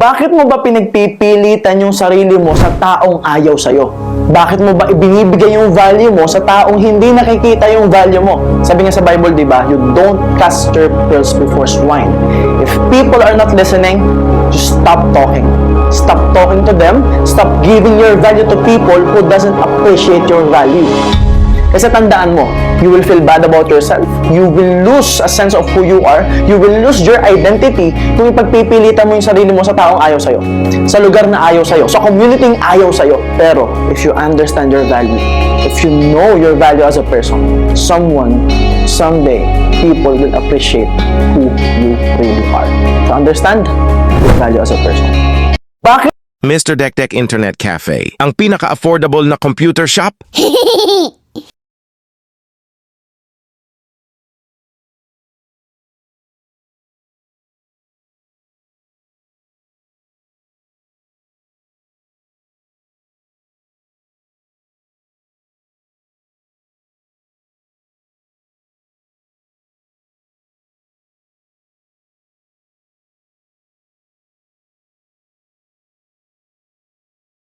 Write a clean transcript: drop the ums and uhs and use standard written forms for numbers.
Bakit mo ba pinagpipilitan yung sarili mo sa taong ayaw sa'yo? Bakit mo ba ibinibigay yung value mo sa taong hindi nakikita yung value mo? Sabi nga sa Bible, di ba? You don't cast your pearls before swine. If people are not listening, just stop talking. Stop talking to them. Stop giving your value to people who doesn't appreciate your value. Kasi tandaan mo, you will feel bad about yourself. You will lose a sense of who you are. You will lose your identity kung ipagpipilitan mo yung sarili mo sa taong ayaw sa'yo. Sa lugar na ayaw sa'yo. Sa community ayaw sa'yo. Pero, if you understand your value, if you know your value as a person, someday, people will appreciate who you really are. So, understand your value as a person. Bakit Mr. Dekdek Internet Cafe, ang pinaka-affordable na computer shop?